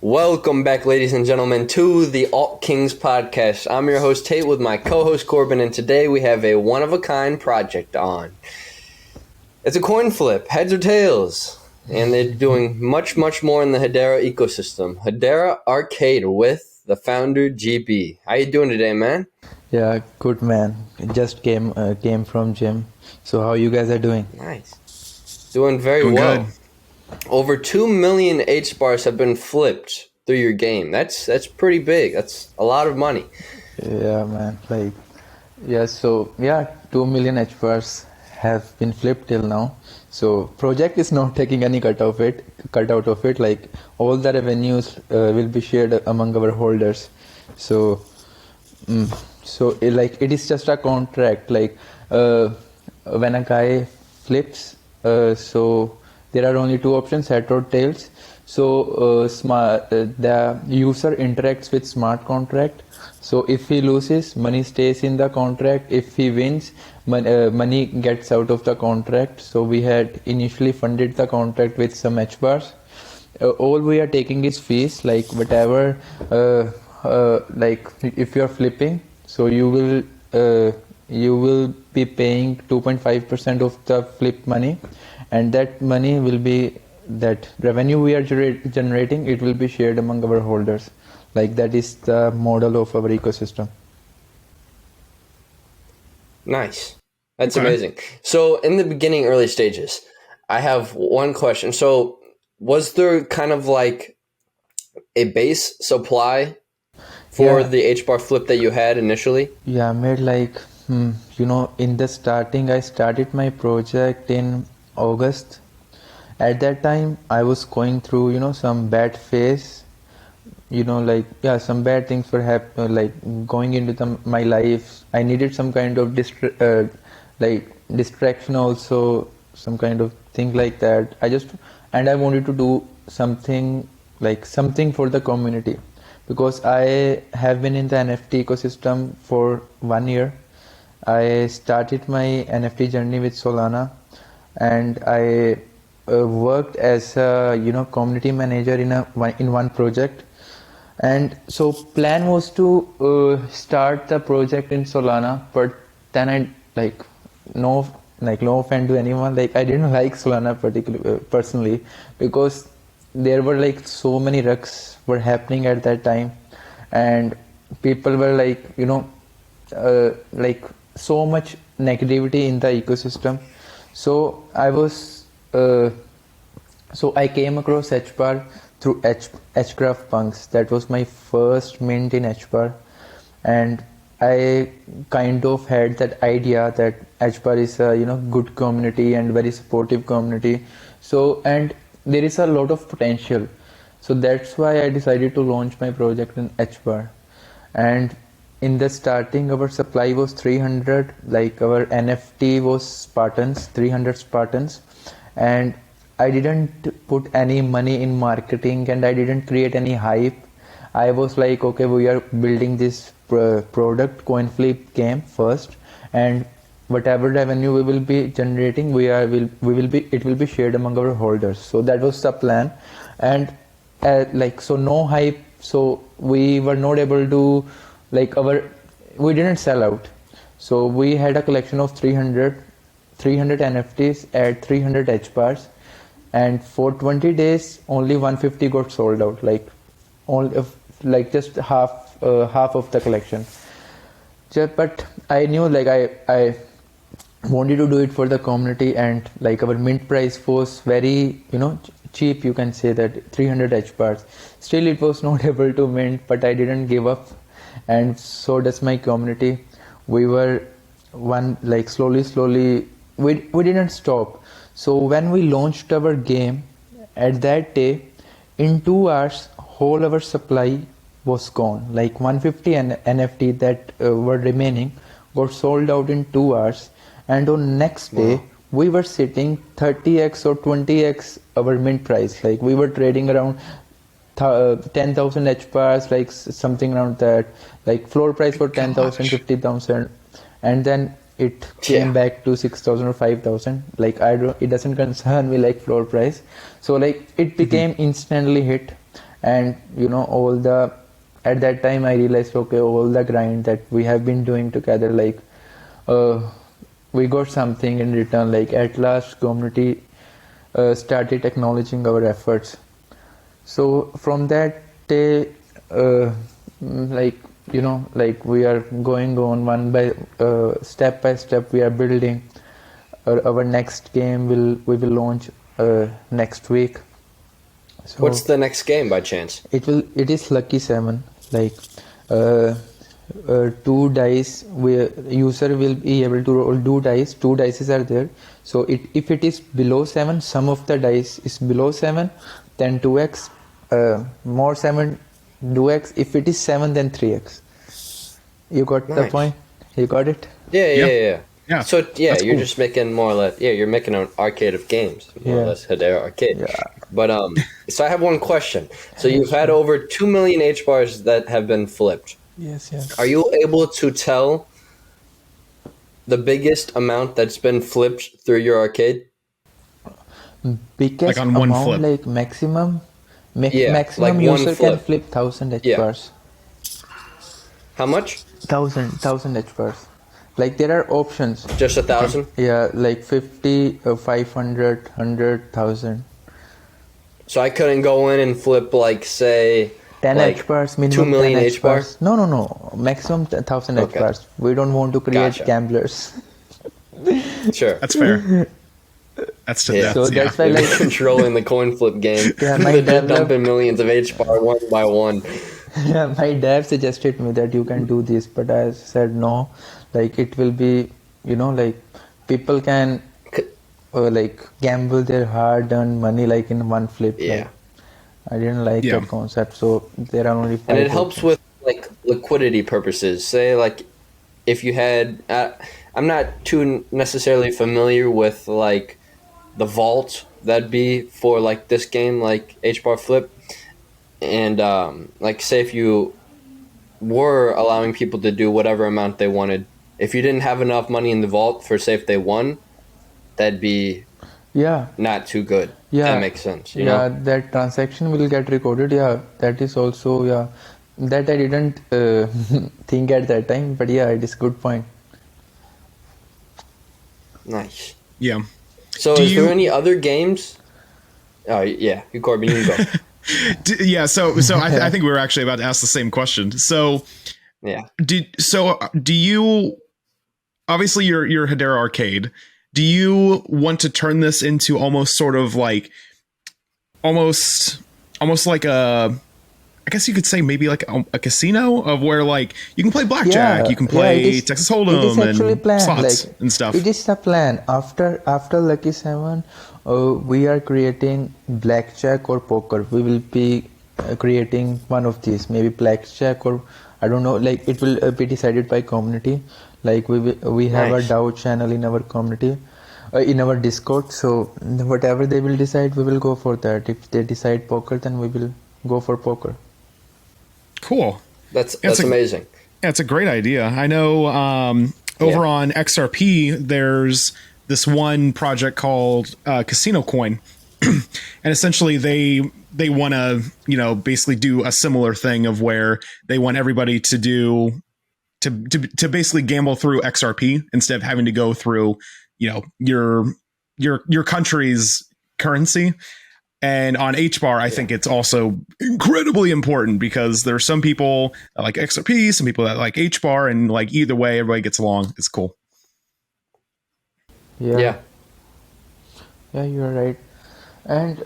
Welcome back, ladies and gentlemen, to the Alt Kings podcast. I'm your host, Tate, with my co-host, Corbin, and today we have a one-of-a-kind project on. It's a coin flip, heads or tails, and they're doing much, much more in the Hedera ecosystem. Hedera Arcade with the founder, GB. How you doing today, man? Yeah, good man. Just came from gym. So how you guys are doing? Nice. Doing very Doing well. good. Over 2 million HBARs have been flipped through your game. That's pretty big. That's a lot of money. Yeah, man. 2 million HBARs have been flipped till now. So project is not taking any cut out of it. Like all the revenues will be shared among our holders. So it is just a contract. Like when a guy flips, so there are only two options, head or tails. So the user interacts with smart contract. So if he loses, money stays in the contract. If he wins, money gets out of the contract. So we had initially funded the contract with some HBARs. All we are taking is fees, like whatever, like if you are flipping, so you will be paying 2.5% of the flip money, and that money will be that revenue we are generating. It will be shared among our holders. Like that is the model of our ecosystem. Nice. That's Okay. amazing. So in the beginning, early stages, I have one question. So was there kind of like a base supply for Yeah. the HBAR flip that you had initially? Yeah, I made like, in the starting, I started my project in August. At that time, I was going through, some bad phase. Some bad things were going into my life. I needed some kind of distraction also, some kind of thing like that. I wanted to do something for the community, because I have been in the NFT ecosystem for 1 year. I started my NFT journey with Solana, and I worked as a community manager in one project. And so plan was to start the project in Solana, but then no offense to anyone, I didn't like Solana personally, because there were so many rugs were happening at that time, and people were so much negativity in the ecosystem. So I came across HBAR through HCraft Punks. That was my first mint in HBAR, and I kind of had that idea that HBAR is a good community and very supportive community. So, and there is a lot of potential. So that's why I decided to launch my project in HBAR. And in the starting, our supply was 300. Like our NFT was Spartans, 300 Spartans, and I didn't put any money in marketing, and I didn't create any hype. I was like, okay, we are building this product, coin flip game first, and whatever revenue we will be generating, it will be shared among our holders. So that was the plan, and no hype. So we were not able to we didn't sell out. So we had a collection of 300 NFTs at 300 HBARs. And for 20 days, only 150 got sold out, just half of the collection. But I knew I wanted to do it for the community, and our mint price was very cheap. You can say that 300 HBARs. Still, it was not able to mint, but I didn't give up, and so does my community. We were slowly. We didn't stop. So when we launched our game, at that day, in 2 hours, whole our supply was gone. 150 NFT that were remaining got sold out in 2 hours. And on next day, we were sitting 30x or 20x our mint price. We were trading around 10,000 HBARs, something around that. Floor price for 10,000, 50,000. And then it came back to 6,000 or 5,000. It doesn't concern me floor price. So it became instantly hit, And at that time I realized, okay, all the grind that we have been doing together, like we got something in return. Like at last community started acknowledging our efforts. So from that day, like like we are going on one by step by step. We are building. Our next game we will launch next week. So What's the next game by chance? it is Lucky 7. Like two dice. User will be able to roll two dice. Two dices are there. So if it is below 7, sum of the dice is below 7, then 2x. More 7, 2x. If it is 7, then 3x. You got the Nice. point? You got it? Yeah. Yeah. So That's you're cool. just making more or less. Yeah, you're making an arcade of games, more or Yeah. less Hedera Arcade. Yeah. But so I have one question. So you've had over 2 million HBARs that have been flipped. Yes. Are you able to tell the biggest amount that's been flipped through your arcade? Biggest Like on one amount, flip. like maximum Yeah, maximum like one user flip. can flip 1000 Yeah. HBARs. How much? 1000 HBARs. Like there are options. Just 1,000? Yeah, like 50, 500, 100,000. So I couldn't go in and flip like say 10 like HBARs, minimum 2 million 10 HBAR? HBARs. No. Maximum 1000 Okay. HBARs. We don't want to create Gotcha. gamblers. Sure. That's fair. That's to Yeah. death. So yeah. that's why, They're like, controlling the coin flip game. Yeah, my They're just develop- dumping millions of HBAR one by one. yeah, my dad suggested me that you can do this, but I said no. Like it will be, like people can like gamble their hard-earned money like in one flip. Yeah. Like, I didn't like Yeah. that concept, so there are only 5 And it helps options. with like liquidity purposes. Say like if you had, I'm not too necessarily familiar with like the vault that'd be for like this game, like HBAR Flip, and like say if you were allowing people to do whatever amount they wanted, if you didn't have enough money in the vault for say if they won, that'd be Yeah, not too good. yeah, That makes sense. You yeah. know? That transaction will get recorded. Yeah, that is also, yeah. That I didn't think at that time, but yeah, it is good point. Nice. Yeah. So Do is there you- any other games? Oh yeah, you Corbin, you can go. Yeah. So I think we were actually about to ask the same question. So Yeah. do you, obviously you're Hedera Arcade. Do you want to turn this into almost sort of like almost like I guess you could say maybe like a casino of where like you can play blackjack, you can play it is- Texas it is Hold'em actually and planned, slots like, and stuff. It is the plan. After Lucky 7, we are creating blackjack or poker. We will be creating one of these, maybe blackjack or I don't know. Like it will be decided by community. Like we have Nice. a DAO channel in our community, in our Discord. So whatever they will decide, we will go for that. If they decide poker, then we will go for poker. Cool. That's It's amazing. Yeah, it's a great idea. I know over Yeah. on XRP, there's this one project called Casino Coin, and essentially they want to basically do a similar thing of where they want everybody to do to basically gamble through XRP instead of having to go through your country's currency. And on HBAR, I think it's also incredibly important because there are some people that like XRP, some people that like HBAR, and like either way, everybody gets along. It's cool. Yeah. Yeah, you're right. And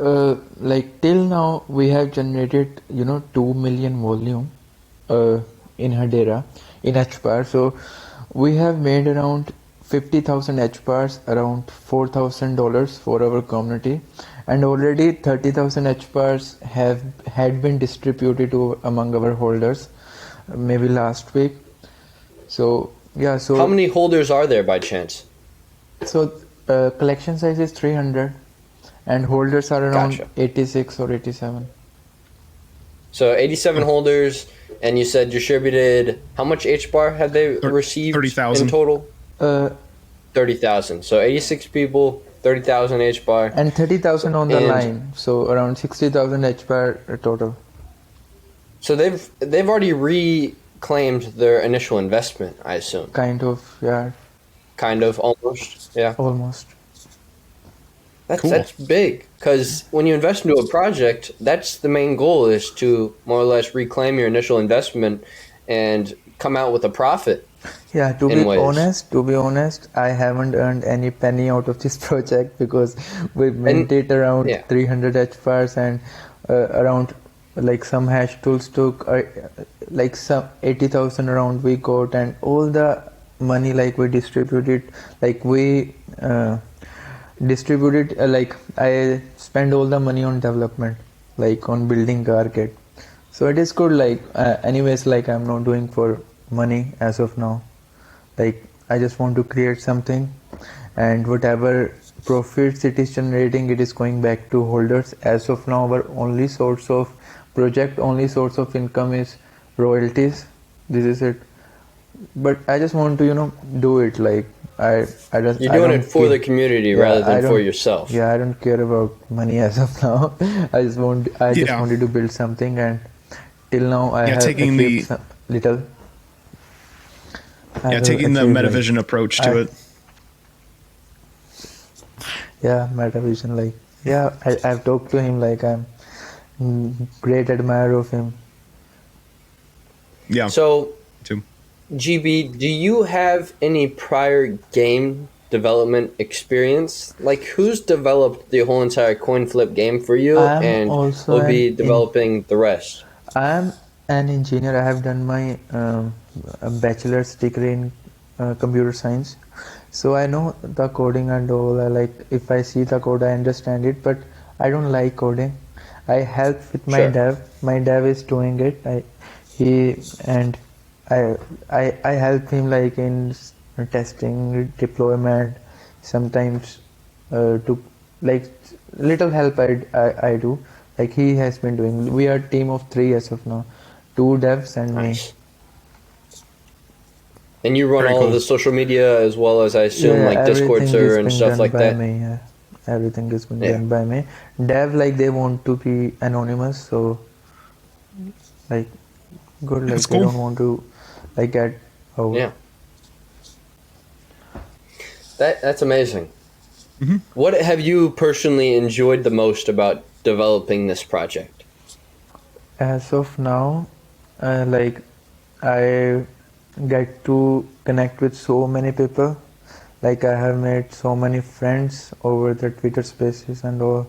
like till now, we have generated 2 million volume in Hedera in HBAR. So we have made around 50,000 HBARs, around $4,000 for our community, and already 30,000 HBARs had been distributed among our holders, maybe last week. So yeah, so How many holders are there by chance? so collection size is 300 and holders are around Gotcha. 86 or 87. So 87 holders, and you said distributed. How much HBAR had they received 30,000. in total? Uh, 30,000. So 86 people, 30,000 HBAR. and 30,000 on the And- line, so around 60,000 HBAR total. So they've already reclaimed their initial investment, I assume. Kind of, yeah, Kind of, almost. Yeah. almost. That's big, because when you invest into a project, that's the main goal, is to more or less reclaim your initial investment and come out with a profit. Yeah, to In be ways. honest, I haven't earned any penny out of this project because we minted around yeah. 300 HBARs and around like some hash tools took like some 80,000 around we got, and all the money like we distributed, like we distributed like I spend all the money on development, like on building the arcade. So it is good, like anyways, like I'm not doing for money as of now. Like I just want to create something, and whatever profits it is generating, it is going back to holders. As of now, our only source of only source of income is royalties. This is it. But I just want to do it. Like You're I doing don't it for care. the community Yeah, rather I than for don't. yourself. Yeah, I don't care about money as of now. I just Yeah. wanted to build something, and till now I Yeah, have taking achieved the little. I have taking the achieved like metavision approach to it. Metavision, like I've talked to him, like I'm great admirer of him. Yeah. So, Too. GB, do you have any prior game development experience? Like, who's developed the whole entire coin flip game for you, I'm and also will be developing the rest? I'm an engineer. I have done my a bachelor's degree in computer science, so I know the coding and all. Like if I see the code, I understand it, but I don't like coding. I help with my Sure. dev. My dev is doing it. He and I help him like in testing, deployment, sometimes to like little help I do. Like he has been doing. We are a team of 3 as of now, 2 devs and me. Nice. And you run Very all of cool. the social media as well as, I assume, like Discord Everything server is and being stuff done like by that? me. Yeah, everything is being Yeah. done by me. Dev, like they want to be anonymous, so like good. Like That's they cool. don't want to like get out. Yeah. That's amazing. Mm-hmm. What have you personally enjoyed the most about developing this project? As of now, like I get to connect with so many people. Like I have made so many friends over the Twitter spaces and all,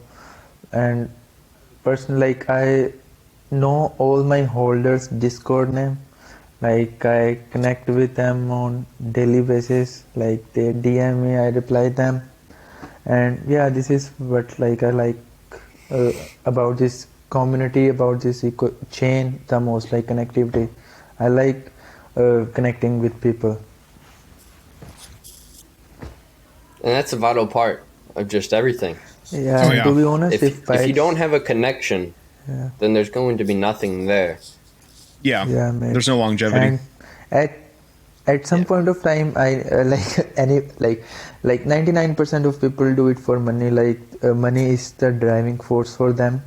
and personally, like I know all my holders Discord name. Like I connect with them on daily basis. Like they DM me, I reply them, and yeah, this is what like I like about this community, about this eco chain the most. Like connectivity, I like connecting with people. And that's a vital part of just everything. Yeah, Oh, and yeah. to be honest, If you don't have a connection, yeah, then there's going to be nothing there. Yeah. yeah, mate. There's no longevity. And at some point of time, I like any like 99% of people do it for money. Like money is the driving force for them.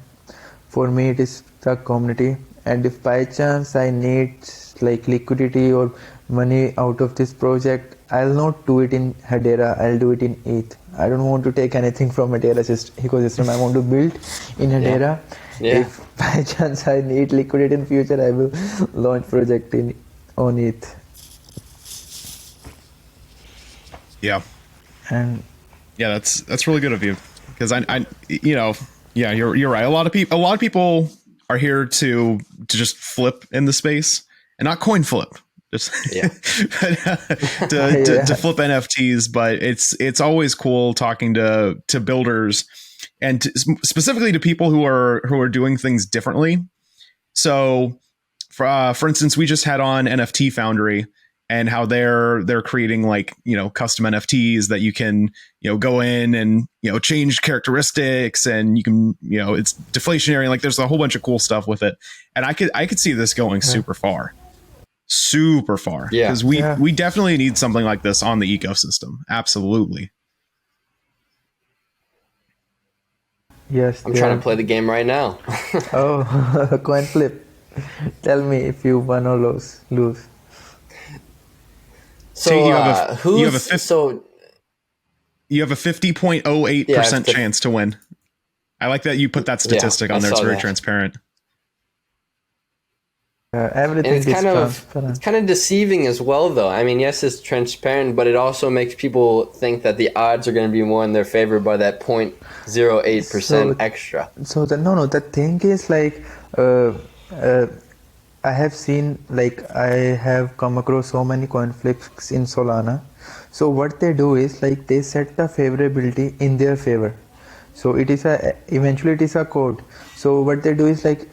For me, it is the community. And if by chance I need like liquidity or money out of this project, I'll not do it in Hedera. I'll do it in ETH. I don't want to take anything from Hedera ecosystem. I want to build in Hedera. Yeah. If by chance I need liquidity in future, I will launch project on ETH. Yeah. And Yeah, that's really good of you, because I yeah, you're right. A lot of people are here to just flip in the space, and not coin flip, just Yeah. to flip NFTs. But it's always cool talking to builders, and specifically to people who are doing things differently. So for instance, we just had on NFT Foundry, and how they're creating like custom NFTs that you can go in and change characteristics, and you can it's deflationary. Like there's a whole bunch of cool stuff with it, and I could see this going super far, Yeah. because we definitely need something like this on the ecosystem. Absolutely. yes, I'm trying to play the game right now. Oh, coin flip. Tell me if you won or lose. So Tate, you have a who's so you have a 50.08% yeah, chance to win. I like that you put that statistic I on there. It's saw very that. transparent. And Everything it's is kind of transparent. deceiving as well, though. I mean, yes, it's transparent, but it also makes people think that the odds are going to be more in their favor by that 0.08% So, extra. so the thing is like, uh, I have seen, like, I have come across so many coin flips in Solana. So what they do is like they set the favorability in their favor. So it is eventually it is a code. So what they do is like,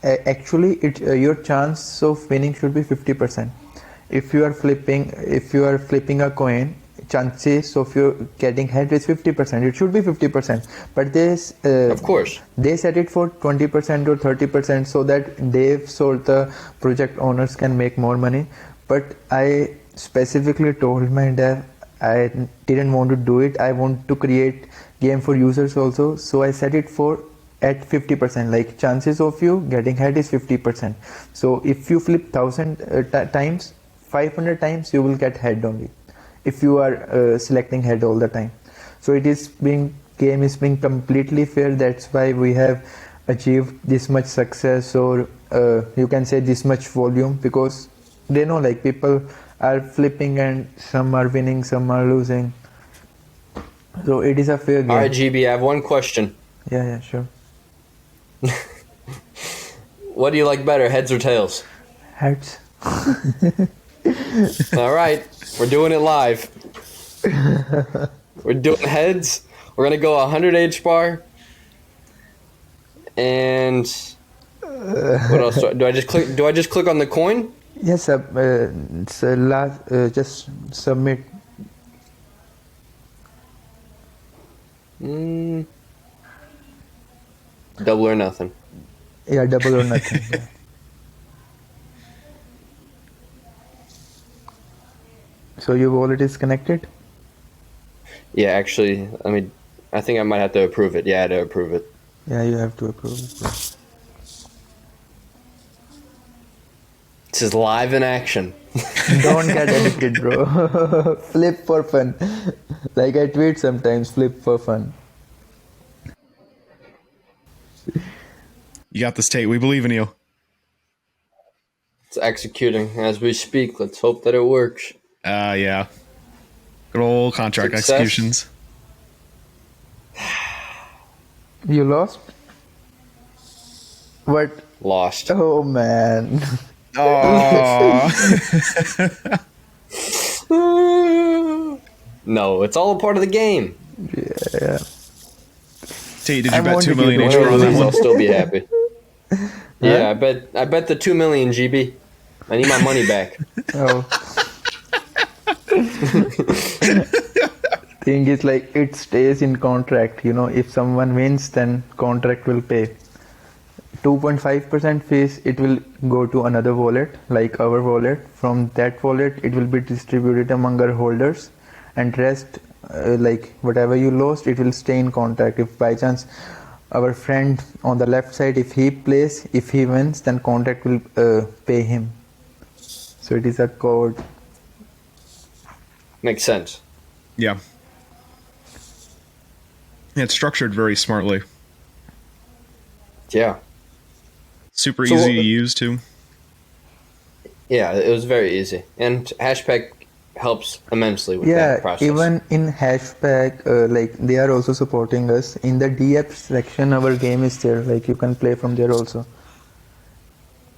actually your chance of winning should be 50%. If you are flipping a coin, chances of you getting head is 50%. It should be 50%, but Of course. they set it for 20% or 30% so that they so the project owners can make more money. But I specifically told my dev I didn't want to do it. I want to create game for users also, so I set it for at 50%. Like chances of you getting head is 50%. So if you flip 1000 times, 500 times you will get head only if you are selecting head all the time. So it is being game is being completely fair. That's why we have achieved this much success, or you can say this much volume, because they know like people are flipping and some are winning, some are losing. So it is a fair game. All right, GB, I have one question. Yeah, sure. What do you like better, heads or tails? Heads. All right, we're doing it live. We're doing heads. We're gonna go 100 HBAR. And what else? Do I just click? Do I just click on the coin? Yes, it's last. Just submit. Double or nothing. Yeah, double or nothing. Yeah. So your wallet is connected? Yeah, actually, I think I might have to approve it. Yeah, I had to approve it. Yeah, you have to approve it. This is live in action. Don't get addicted, bro. Flip for fun. Like I tweet sometimes, flip for fun. You got this, Tate. We believe in you. It's executing as we speak. Let's hope that it works. Yeah. Good old contract Success. executions. You lost? What? Lost. Oh man. Oh. No, it's all a part of the game. Yeah. Tate, did I you bet wanted 2 you million to each Win or on that lose, one? I'll still be happy. Yeah, I bet the 2 million, GB. I need my money back. Oh. Thing is like it stays in contract. You know, if someone wins, then contract will pay. 2.5% fees, it will go to another wallet, like our wallet. From that wallet, it will be distributed among our holders, and rest, like whatever you lost, it will stay in contract. If by chance our friend on the left side, if he plays, if he wins, then contract will pay him. So it is a code. Makes sense. Yeah. It's structured very smartly. Yeah. Super So easy what- to use, too. Yeah, it was very easy. And Hashpack helps immensely with that process. Even in Hashpack, like they are also supporting us. In the DF section, our game is there. Like you can play from there also.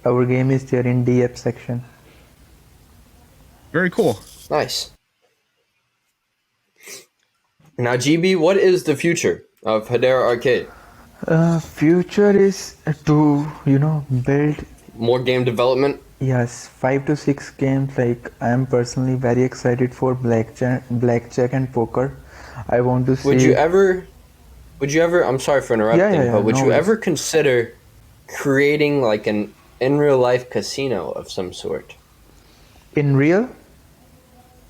Our game is there in DF section. Very cool. Nice. Now, GB, what is the future of Hedera Arcade? Future is to build More game development? 5 to 6 games. Like I am personally very excited for blackjack and poker. I want to see. Would you ever? I'm sorry for interrupting, Yeah, but would no you worries. ever consider creating like an in real life casino of some sort? In real?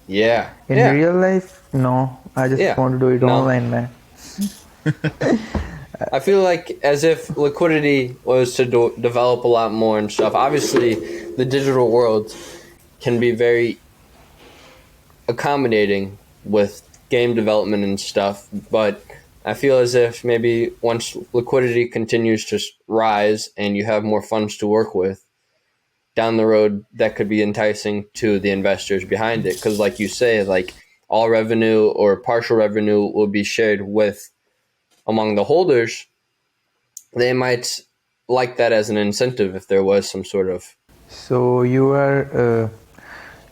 Yeah. In real life, no. I just Yeah. want to do it No. online, man. I feel like as if liquidity was to develop a lot more and stuff. Obviously, the digital world can be very accommodating with game development and stuff, but I feel as if maybe once liquidity continues to rise and you have more funds to work with down the road, that could be enticing to the investors behind it. Because, like you say, like all revenue or partial revenue will be shared with among the holders. They might like that as an incentive if there was some sort of. So you are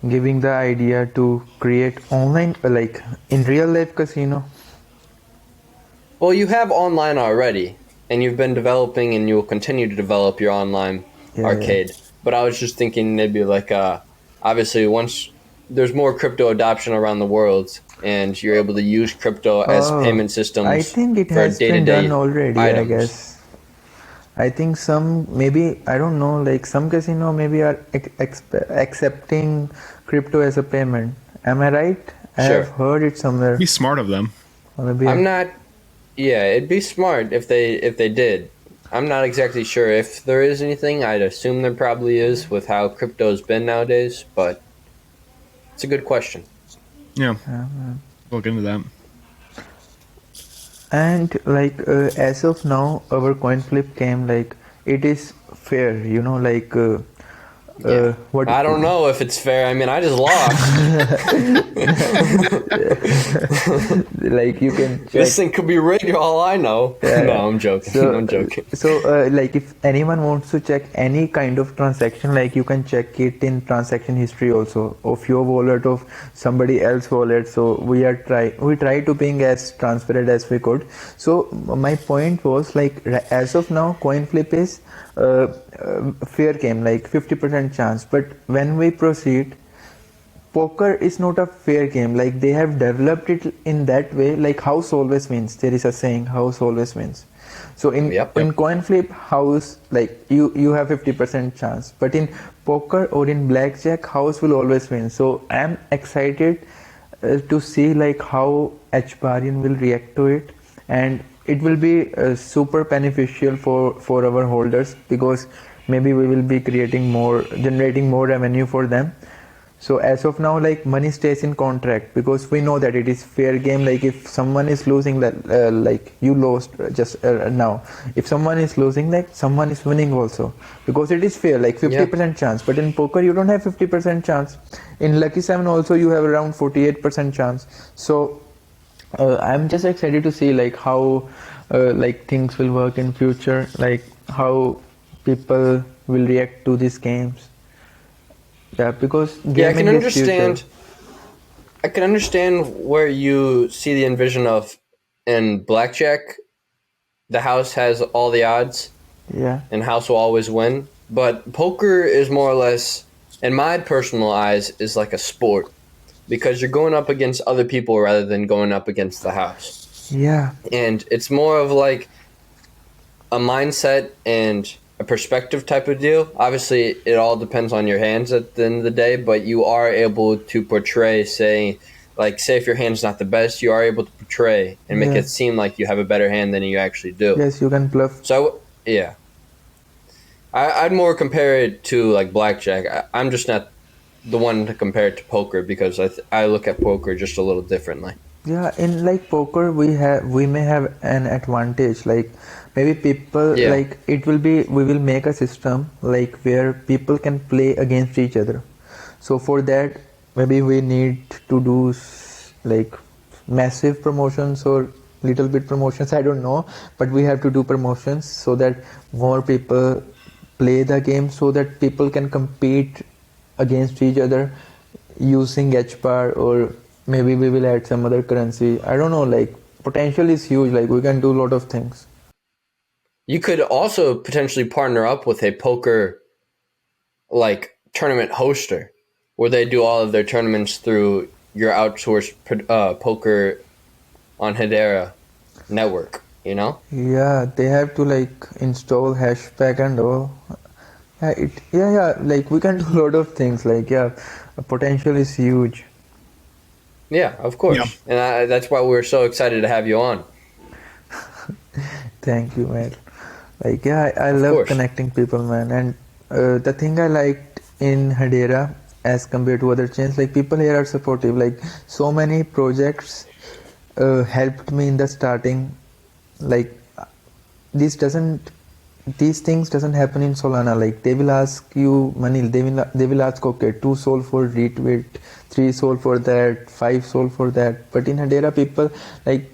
giving the idea to create online, like in real life casino. Well, you have online already, and you've been developing, and you will continue to develop your online Yeah. arcade. But I was just thinking maybe like, obviously, once there's more crypto adoption around the world, and you're able to use crypto as Oh, payment I systems think it for has been done day-to-day already, I items. guess. I think some, maybe, I don't know, like some casino maybe are accepting crypto as a payment. Am I right? I have Sure. heard it somewhere. Be smart of them. Or maybe I'm not. Yeah, it'd be smart if they did. I'm not exactly sure if there is anything. I'd assume there probably is with how crypto's been nowadays, but it's a good question. Yeah, look into that. and like as of now, our coin flip came like it is fair, like Yeah. what I don't know if it's fair. I mean, I just lost. like you can check. This thing could be rigged, all I know. No, I'm joking. So, I'm joking. like if anyone wants to check any kind of transaction, like you can check it in transaction history also of your wallet, of somebody else wallet. So we try to being as transparent as we could. So my point was like as of now, coin flip is fair game, like 50% chance. But when we proceed, poker is not a fair game. Like they have developed it in that way, like house always wins. There is a saying, house always wins. So Yep. in coin flip, house, like you have 50% chance, but in poker or in blackjack, house will always win. So I'm excited to see like how HBAR will react to it, and it will be super beneficial for our holders, because maybe we will be generating more revenue for them. So as of now, like money stays in contract, because we know that it is fair game. Like if someone is losing, like you lost just now. If someone is losing, like someone is winning also, because it is fair, like 50% chance. But in poker, you don't have 50% chance. In Lucky 7 also, you have around 48% chance. So I'm just excited to see like how like things will work in future, like how people will react to these games. Yeah, because Yeah, gaming is future. I can understand where you see the envision of in blackjack. The house has all the odds, Yeah, and house will always win. But poker is more or less, in my personal eyes, is like a sport because you're going up against other people rather than going up against the house. yeah, And it's more of like a mindset and a perspective type of deal. Obviously, it all depends on your hands at the end of the day, but you are able to portray, say if your hand's not the best, you are able to portray and make yeah. it seem like you have a better hand than you actually do. Yes, you can bluff. So, yeah. I'd more compare it to like blackjack. I'm just not the one to compare it to poker because I look at poker just a little differently. Yeah, in like poker, we may have an advantage. Like maybe people Yeah. like we will make a system like where people can play against each other. So for that, maybe we need to do like massive promotions or little bit promotions. I don't know, but we have to do promotions so that more people play the game, so that people can compete against each other using HBAR, or maybe we will add some other currency. I don't know, like potential is huge, like we can do a lot of things. You could also potentially partner up with a poker like tournament hoster where they do all of their tournaments through your outsourced poker on Hedera network, you know? Yeah, they have to like install hashpack and all. Yeah, like we can do a lot of things, like yeah, potential is huge. Yeah, of course. Yeah. And that's why we're so excited to have you on. Thank you, man. Like, yeah, I Of love course. connecting people, man. And the thing I liked in Hedera as compared to other chains, like people here are supportive. Like so many projects helped me in the starting. Like this doesn't, these things doesn't happen in Solana. Like they will ask you money. They will ask, okay, 2 Sol for retweet, 3 Sol for that, 5 Sol for that. But in Hedera, people like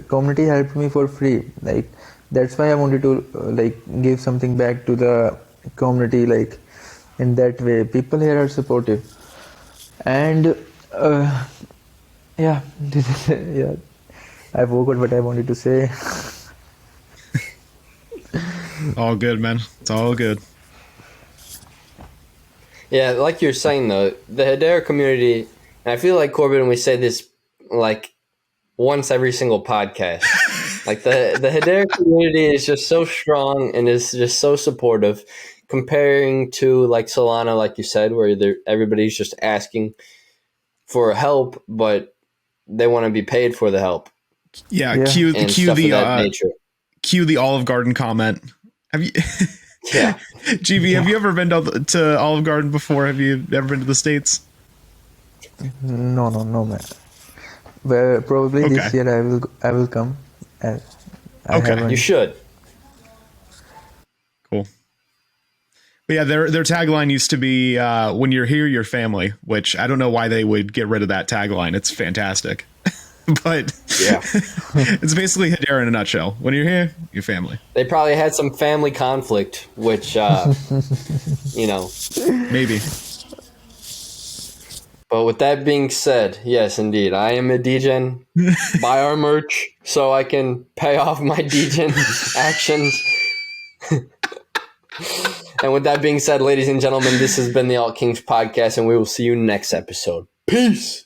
community helped me for free. Like that's why I wanted to like give something back to the community. Like in that way, people here are supportive. And yeah, this is, yeah. I forgot what I wanted to say. All good, man. It's all good. Yeah, like you're saying though, the Hedera community, and I feel like Corbin, and we say this like once every single podcast. Like the Hedera community is just so strong and is just so supportive, comparing to like Solana, like you said, where everybody's just asking for help, but they want to be paid for the help Yeah, Yeah. and stuff of that nature. cue the Olive Garden comment. Have you, Yeah. GB? Have you ever been to Olive Garden before? Have you ever been to the States? No, man. Well, probably this Okay. year I will come. I Okay. haven't. You should. Cool. But yeah, their tagline used to be "When you're here, you're family," which I don't know why they would get rid of that tagline. It's fantastic, but Yeah. it's basically Hedera in a nutshell. When you're here, you're family. They probably had some family conflict, which, you know. Maybe. But with that being said, yes, indeed, I am a degen. Buy our merch so I can pay off my degen actions. And with that being said, ladies and gentlemen, this has been the Alt Kings podcast, and we will see you next episode. Peace.